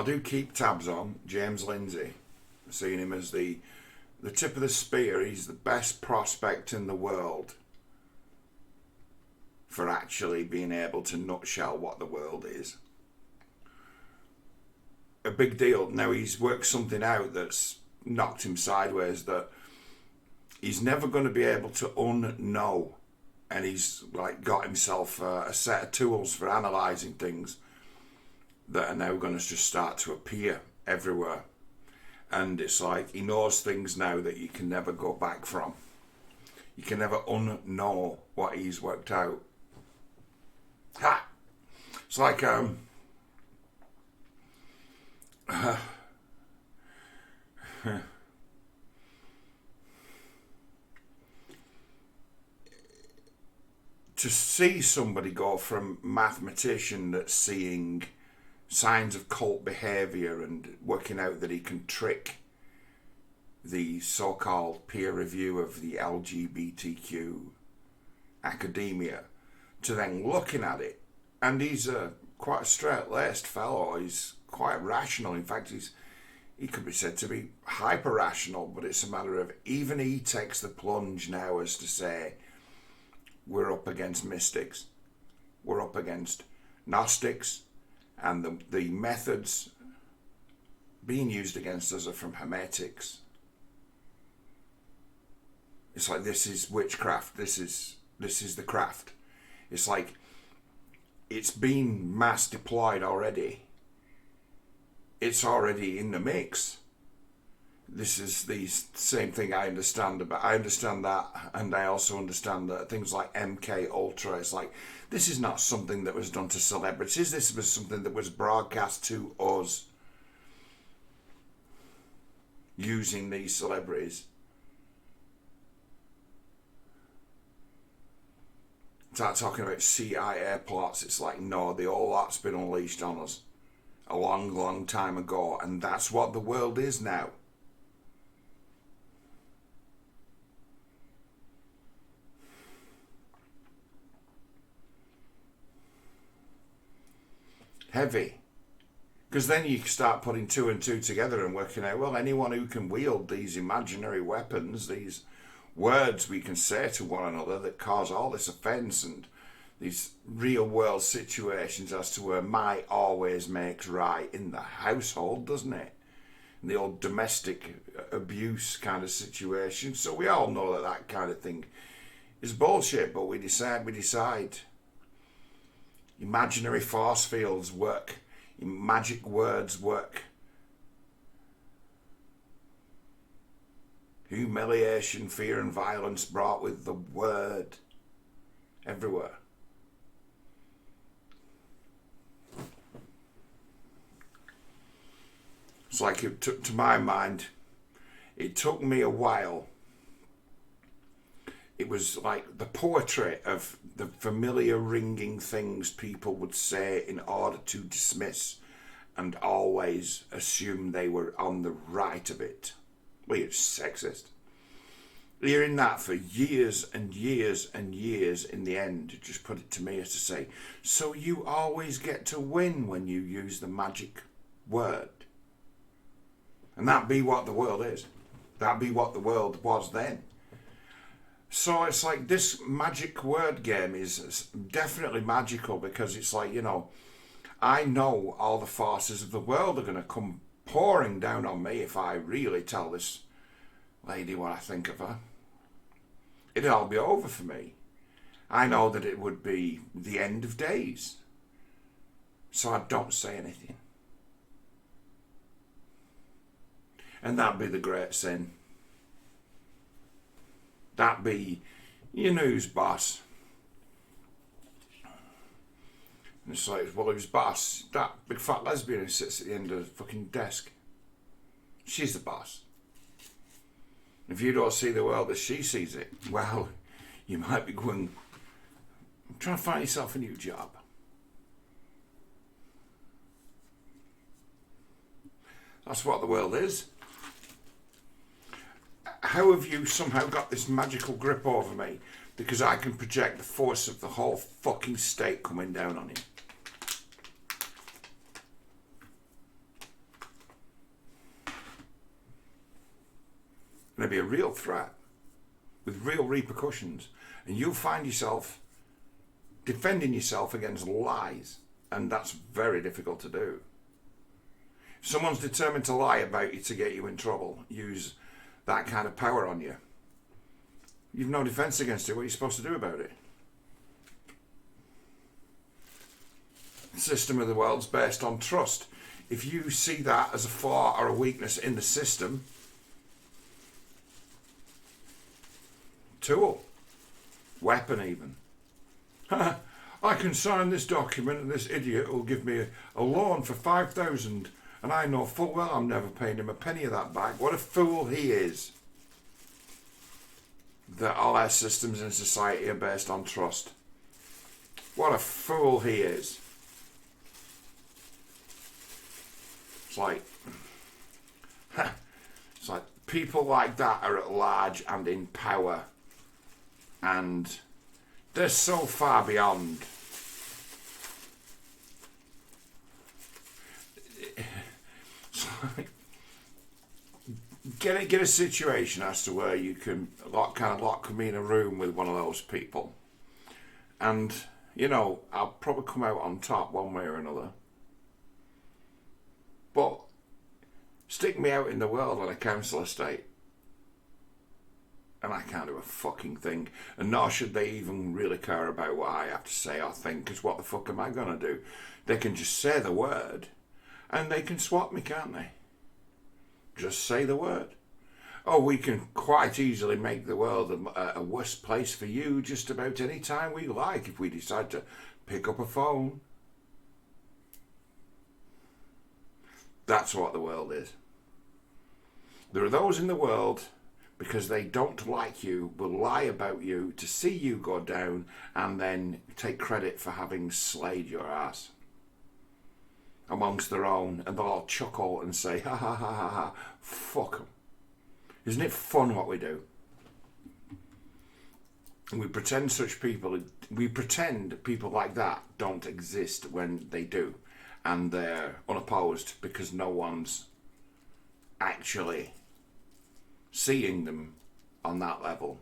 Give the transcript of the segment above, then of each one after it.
I do keep tabs on James Lindsay, seeing him as the tip of the spear. He's the best prospect in the world for actually being able to nutshell what the world is. A big deal. Now he's worked something out that's knocked him sideways, that he's never going to be able to unknow, and he's like got himself a set of tools for analysing things that are now going to just start to appear everywhere. And it's like he knows things now that you can never go back from. You can never unknow what he's worked out. Ha! It's like to see somebody go from mathematician that's seeing signs of cult behaviour and working out that he can trick the so-called peer review of the LGBTQ academia, to then looking at it, and he's quite a straight-laced fellow. He's quite rational. In fact, he could be said to be hyper-rational, but it's a matter of even he takes the plunge now as to say, we're up against mystics, we're up against Gnostics, and the methods being used against us are from Hermetics. It's like, this is witchcraft, this is the craft. It's like it's been mass deployed already. It's already in the mix. This is the same thing I understand about. I understand that, and I also understand that things like MK Ultra, it's like, this is not something that was done to celebrities. This was something that was broadcast to us using these celebrities. Start talking about CIA plots. It's like, no, the whole lot's been unleashed on us a long, long time ago, and that's what the world is now. Heavy. Because then you start putting two and two together and working out, well, anyone who can wield these imaginary weapons, these words we can say to one another that cause all this offence, and these real world situations as to where might always makes right in the household, doesn't it? And the old domestic abuse kind of situation. So we all know that that kind of thing is bullshit, but we decide. Imaginary force fields work. Magic words work. Humiliation, fear and violence brought with the word everywhere. It's like, it took, to my mind, it took me a while. It was like the poetry of the familiar ringing things people would say in order to dismiss and always assume they were on the right of it. Well, you're sexist. Hearing that for years and years and years, in the end, it just put it to me as to say, so you always get to win when you use the magic word. And that be what the world is. That be what the world was then. So it's like, this magic word game is definitely magical, because it's like, you know, I know all the forces of the world are going to come pouring down on me if I really tell this lady what I think of her. It'd all be over for me. I know that it would be the end of days. So I don't say anything. And that'd be the great sin. That'd be your news boss. And it's like, well, who's boss? That big fat lesbian who sits at the end of the fucking desk. She's the boss. If you don't see the world as she sees it, well, you might be going, trying to find yourself a new job. That's what the world is. How have you somehow got this magical grip over me? Because I can project the force of the whole fucking state coming down on you. going to be a real threat with real repercussions. And you'll find yourself defending yourself against lies. And that's very difficult to do. If someone's determined to lie about you to get you in trouble, use that kind of power on you, you've no defense against it. What are you supposed to do about it? The system of the world's based on trust. If you see that as a flaw or a weakness in the system, tool, weapon even. I can sign this document and this idiot will give me a loan for 5,000 and I know full well I'm never paying him a penny of that back. What a fool he is. That all our systems in society are based on trust. What a fool he is. It's like people like that are at large and in power, and they're so far beyond. Get a situation as to where you can lock me in a room with one of those people, and I'll probably come out on top one way or another. But stick me out in the world on a council estate and I can't do a fucking thing, and nor should they even really care about what I have to say or think, because what the fuck am I going to do? They can just say the word and they can swap me, can't they? Just say the word. Oh, we can quite easily make the world a worse place for you just about any time we like if we decide to pick up a phone. That's what the world is. There are those in the world, because they don't like you, will lie about you to see you go down and then take credit for having slayed your ass amongst their own, and they'll all chuckle and say, ha ha ha ha ha, fuck them. Isn't it fun what we do? And we pretend people like that don't exist when they do. And they're unopposed because no one's actually seeing them on that level.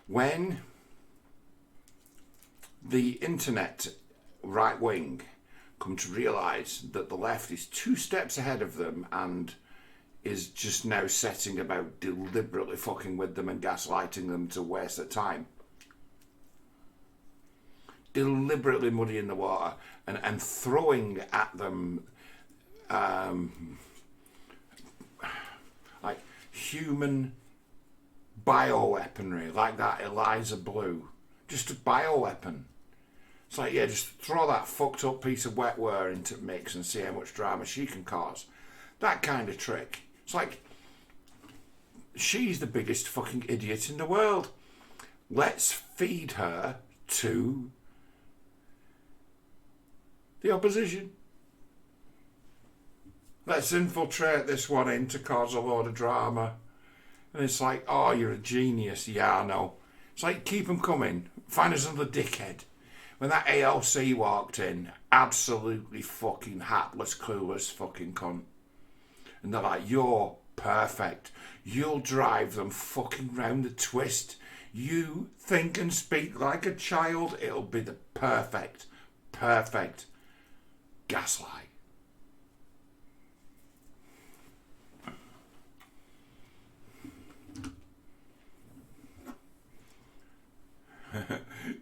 When the internet right wing come to realise that the left is 2 steps ahead of them and is just now setting about deliberately fucking with them and gaslighting them to waste their time, deliberately muddying the water and throwing at them like human bioweaponry, like that Eliza Blue, just a bioweapon. It's like, yeah, just throw that fucked up piece of wetware into the mix and see how much drama she can cause. That kind of trick. It's like, she's the biggest fucking idiot in the world. Let's feed her to the opposition. Let's infiltrate this one in to cause a load of drama. And it's like, oh, you're a genius. Yeah, I know. It's like, keep them coming. Find us another dickhead. When that ALC walked in, absolutely fucking hapless, clueless fucking cunt. And they're like, you're perfect. You'll drive them fucking round the twist. You think and speak like a child. It'll be the perfect gaslight.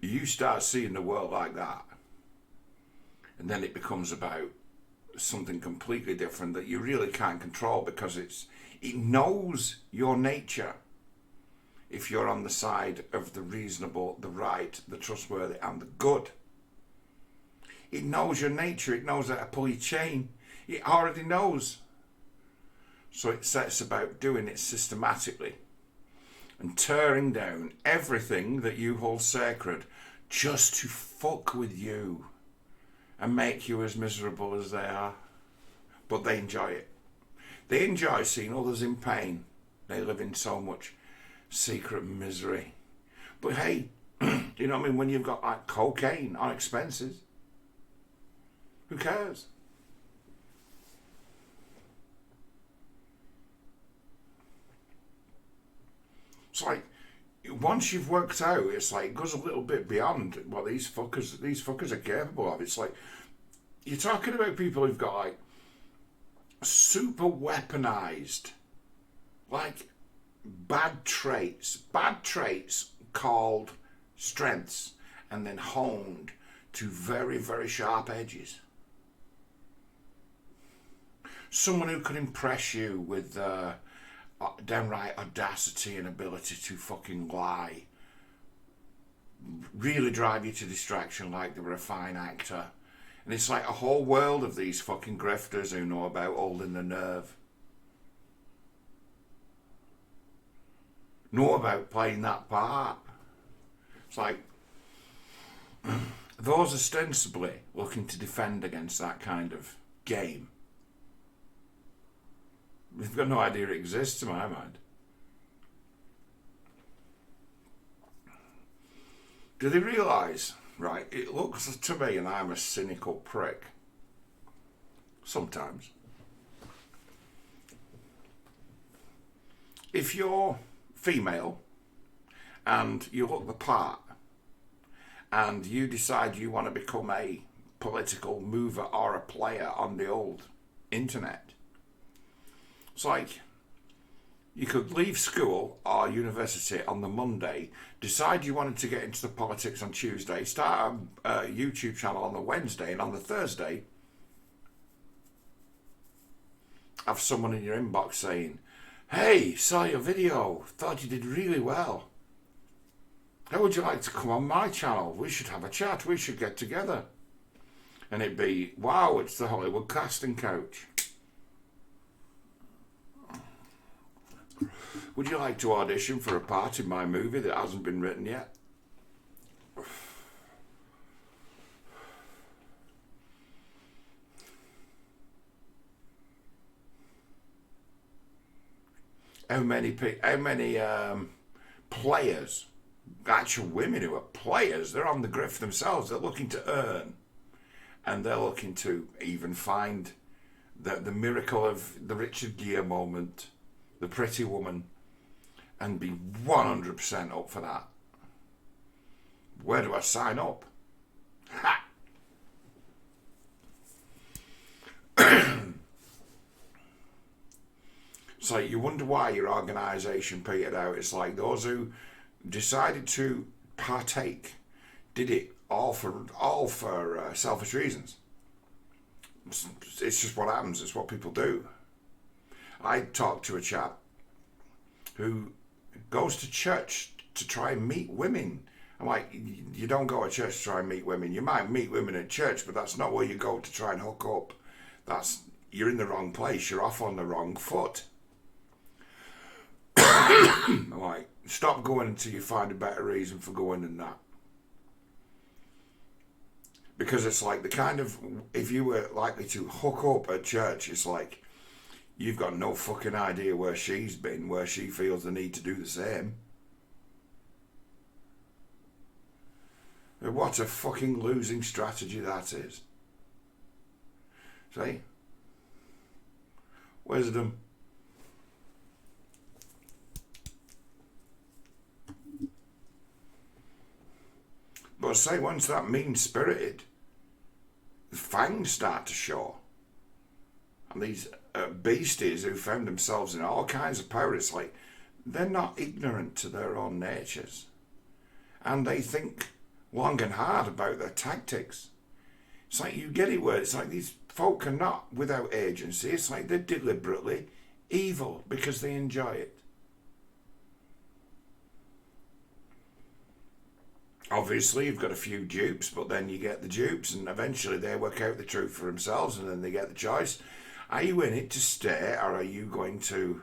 You start seeing the world like that, and then it becomes about something completely different that you really can't control, because it knows your nature. If you're on the side of the reasonable, the right, the trustworthy and the good, it knows your nature. It knows how to pull your chain. It already knows. So it sets about doing it systematically and tearing down everything that you hold sacred just to fuck with you and make you as miserable as they are. But they enjoy it. They enjoy seeing others in pain. They live in so much secret misery. But hey, you know what I mean? When you've got like cocaine on expenses, who cares? It's like, once you've worked out, it's like, it goes a little bit beyond what these fuckers are capable of. It's like, you're talking about people who've got like super weaponized, like bad traits called strengths, and then honed to very, very sharp edges. Someone who could impress you with downright audacity and ability to fucking lie, really drive you to distraction like they were a fine actor. And it's like a whole world of these fucking grifters who know about holding the nerve, know about playing that part. It's like, those ostensibly looking to defend against that kind of game, they've got no idea it exists, to my mind. Do they realise, right, it looks to me, and I'm a cynical prick sometimes, if you're female and you look the part and you decide you want to become a political mover or a player on the old internet, it's like, you could leave school or university on the Monday, decide you wanted to get into the politics on Tuesday, start a YouTube channel on the Wednesday, and on the Thursday have someone in your inbox saying, "Hey, saw your video, thought you did really well. How would you like to come on my channel? We should have a chat, we should get together." And it'd be, "Wow, it's the Hollywood casting couch. Would you like to audition for a part in my movie that hasn't been written yet?" How many players, actual women who are players, they're on the grift themselves, they're looking to earn, and they're looking to even find the miracle of the Richard Gere moment, the pretty woman, and be 100% up for that. Where do I sign up? Ha! It's like, you wonder why your organisation petered out. It's like those who decided to partake did it all for selfish reasons. It's just what happens. It's what people do. I talked to a chap who goes to church to try and meet women. I'm like, you don't go to church to try and meet women. You might meet women at church, but that's not where you go to try and hook up. You're in the wrong place. You're off on the wrong foot. I'm like, stop going until you find a better reason for going than that. Because it's like the kind of, if you were likely to hook up at church, it's like, you've got no fucking idea where she's been, where she feels the need to do the same. What a fucking losing strategy that is. See? Wisdom. But say, once that mean-spirited fangs start to show, and these beasties who found themselves in all kinds of power, it's like, they're not ignorant to their own natures. And they think long and hard about their tactics. It's like, you get it where it's like these folk are not without agency. It's like they're deliberately evil because they enjoy it. Obviously, you've got a few dupes, but then you get the dupes, and eventually they work out the truth for themselves, and then they get the choice. Are you in it to stay, or are you going to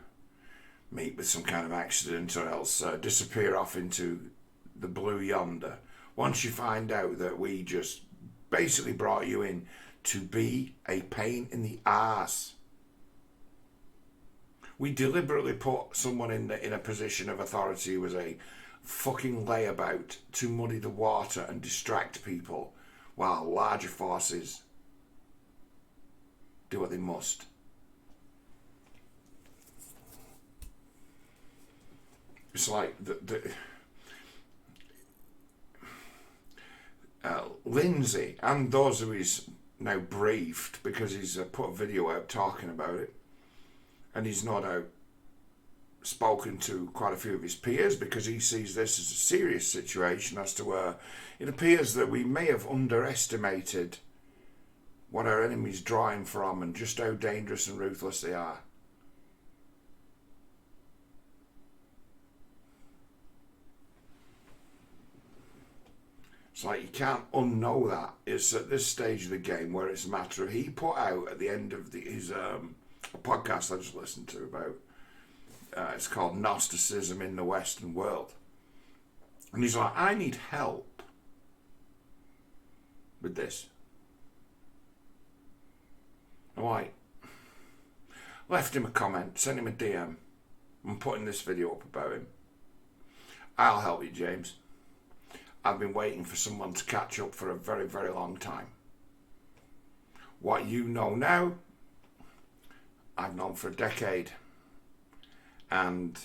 meet with some kind of accident, or else disappear off into the blue yonder? Once you find out that we just basically brought you in to be a pain in the arse. We deliberately put someone in a position of authority who was a fucking layabout to muddy the water and distract people while larger forces do what they must. It's like Lindsay and those who he's now briefed, because he's put a video out talking about it, and he's no doubt spoken to quite a few of his peers, because he sees this as a serious situation as to where it appears that we may have underestimated what our enemy's drawing from and just how dangerous and ruthless they are. It's like you can't unknow that. It's at this stage of the game where it's a matter of, he put out at the end of his a podcast I just listened to about, it's called Gnosticism in the Western World. And he's like, I need help with this. I'm like, left him a comment, sent him a DM. I'm putting this video up about him. I'll help you, James. I've been waiting for someone to catch up for a very, very long time. What you know now, I've known for a decade. And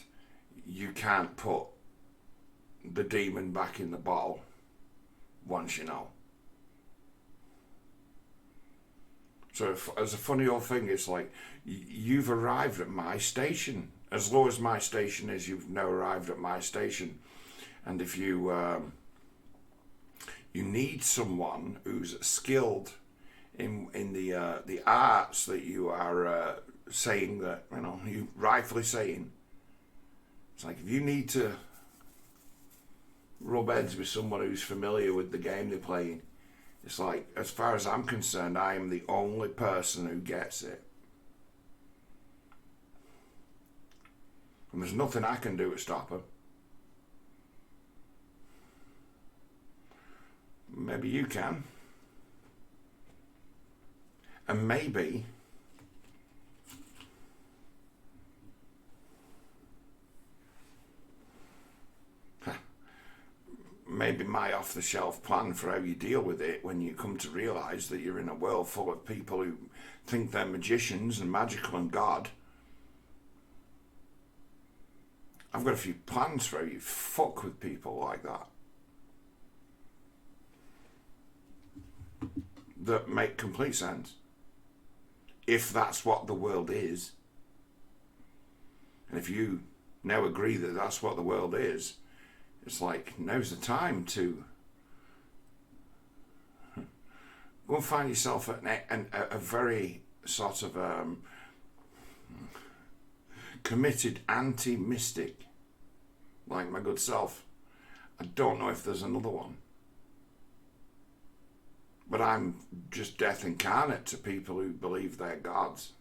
you can't put the demon back in the bottle once you know. So as a funny old thing, it's like, you've arrived at my station. As low as my station is, you've now arrived at my station. And if you you need someone who's skilled in the arts that you are saying that, you know, you rightfully saying. It's like, if you need to rub heads with someone who's familiar with the game they're playing, it's like, as far as I'm concerned, I am the only person who gets it. And there's nothing I can do to stop them. Maybe you can. And maybe my off-the-shelf plan for how you deal with it when you come to realise that you're in a world full of people who think they're magicians and magical and God. I've got a few plans for how you fuck with people like that. That make complete sense. If that's what the world is. And if you now agree that that's what the world is, it's like, now's the time to go and find yourself a very sort of committed anti-mystic, like my good self. I don't know if there's another one. But I'm just death incarnate to people who believe they're gods.